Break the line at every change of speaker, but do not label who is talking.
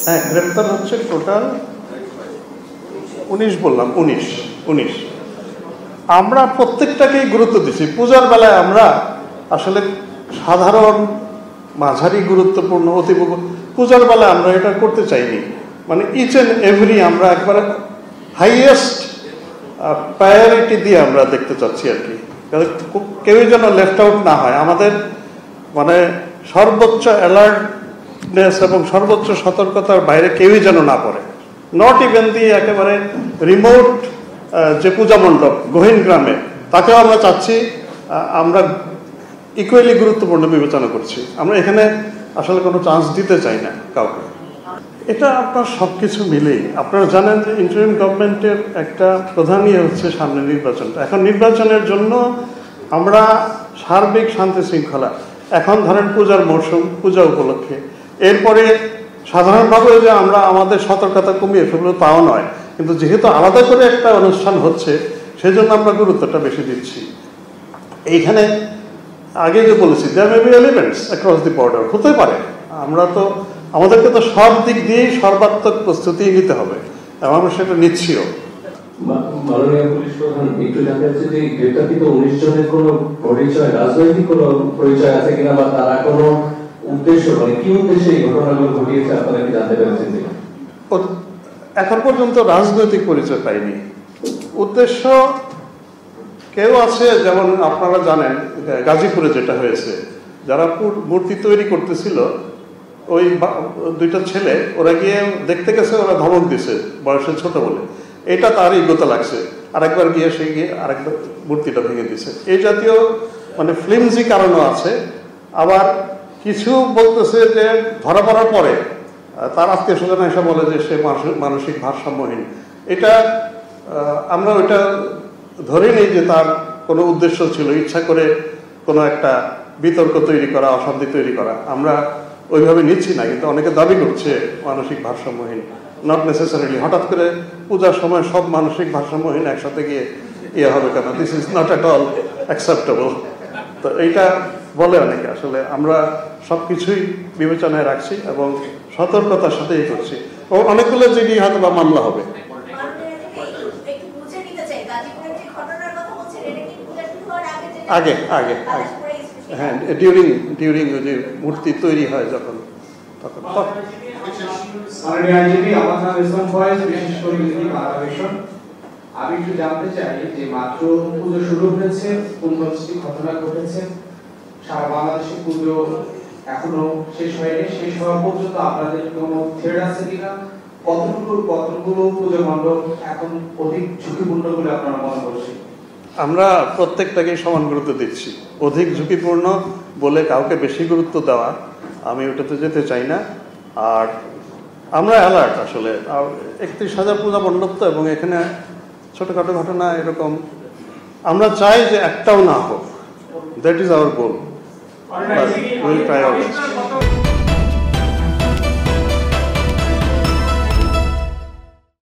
হ্যাঁ, গ্রেপ্তার হচ্ছে টোটাল 19 বললাম, 19। আমরা প্রত্যেকটাকেই গুরুত্ব দিচ্ছি। পূজার বেলায় আমরা আসলে সাধারণ মাঝারি গুরুত্বপূর্ণ পূজার বেলায় আমরা এটা করতে চাইনি। মানে ইচ অ্যান্ড এভরি আমরা একবারে হাইয়েস্ট প্রায়োরিটি দিয়ে আমরা দেখতে চাচ্ছি আর কি, কেউই যেন লেফট আউট না হয়। আমাদের মানে সর্বোচ্চ অ্যালার্টনেস এবং সর্বোচ্চ সতর্কতার বাইরে কেউই যেন না পড়ে। নট ইভেন দিয়ে একেবারে রিমোট যে পূজা মণ্ডপ গহীন গ্রামে, তাকেও আমরা চাচ্ছি, আমরা ইকুয়ালি গুরুত্বপূর্ণ বিবেচনা করছি। আমরা এখানে আসলে কোনো চান্স দিতে চাই না কাউকে। এটা আপনার সব কিছু মিলেই আপনারা জানেন যে ইন্টারিম গভর্নমেন্টের একটা প্রধান হচ্ছে সামনে নির্বাচনটা। এখন নির্বাচনের জন্য আমরা সার্বিক শান্তি শৃঙ্খলা, এখন ধরেন পূজার মৌসুম, পূজা উপলক্ষে, এরপরে সাধারণভাবে যে আমরা আমাদের সতর্কতা কমিয়ে ফেলবো তাও নয়, কিন্তু যেহেতু আলাদা করে একটা অনুষ্ঠান হচ্ছে সেজন্য আমরা গুরুত্বটা বেশি দিচ্ছি। এইখানে আগে যে বলেছি there may be elements across the border, হতে পারে। আমরা তো আমাদেরকে তো সব দিক দিয়েই সর্বাত্মক প্রস্তুতি নিতে হবে এবং আমরা সেটা নিচ্ছিও।
মাননীয় পুলিশ প্রধান, একটু জানতে চাচ্ছি যে গ্রেপ্তারকৃত 19 জনের কোনো পরিচয়, রাজনৈতিক কোনো পরিচয় আছে কিনা, বা তারা কোনো উদ্দেশ্য, মানে কি উদ্দেশ্যে এই ঘটনাগুলো ঘটিয়েছে আপনারা কি জানতে পেরেছেন কিনা?
এখন পর্যন্ত রাজনৈতিক পরিচয় পাইনি। উদ্দেশ্য কেউ আছে, যেমন আপনারা জানেন গাজীপুরে যেটা হয়েছে, যারা মূর্তি তৈরি করতেছিল ওই দুইটা ছেলে, ওরা গিয়ে দেখতে গেছে, ওরা ধমক দিছে বয়সে ছোট বলে, এটা তার ইগোতে লাগছে, আরেকবার গিয়ে সে গিয়ে আরেকবার মূর্তিটা ভেঙে দিছে। এই জাতীয় মানে ফ্লিমজি কারণও আছে। আবার কিছু বলতেছে যে ধরা পড়ার পরে তার আত্মীয় স্বজন এসে বলে যে সে মানসিক ভারসাম্যহীন। এটা আমরা ওইটা ধরে নিই যে তার কোনো উদ্দেশ্য ছিল, ইচ্ছা করে কোনো একটা বিতর্ক তৈরি করা, অশান্তি তৈরি করা। আমরা ওইভাবে নিচ্ছি না, কিন্তু অনেকে দাবি করছে মানসিক ভারসাম্যহীন। নট নেসেসারিলি হঠাৎ করে পূজার সময় সব মানসিক ভারসাম্যহীন একসাথে গিয়ে ইয়ে হবে কেন? This is not at all acceptable. তো এইটা বলে অনেকে। আসলে আমরা সব কিছুই বিবেচনায় রাখছি এবং সতর্কতার সাথেই করছি। ও অনেকগুলো জিডি হয়তো বা মামলা হবে। আগে আগে আগে হ্যাঁ, ডিউরিং ওই যে মূর্তি তৈরি হয় যখন, তখন
আমি একটু জানতে চাই যে মাত্র পুজো শুরু হয়েছে, 15টি ঘটনা ঘটেছে, সারা বাংলাদেশে পুজো এখনো শেষ হয়নি। শেষ হওয়া পর্যন্ত আপনাদের কোনো থ্রেড আছে কিনা? কতগুলো পুজো মণ্ডপ এখন অধিক ঝুঁকিপূর্ণ বলে আপনারা মনে করছেন?
আমরা প্রত্যেকটাকেই সমান গুরুত্ব দিচ্ছি। অধিক ঝুঁকিপূর্ণ বলে কাউকে বেশি গুরুত্ব দেওয়া, আমি ওটাতে যেতে চাই না। আর আমরা অ্যালার্ট আসলে। 31,000 পূজা মণ্ডপ তো, এবং এখানে ছোটখাটো ঘটনা এরকম আমরা চাই যে একটাও না হোক। That is our goal. Will try our best.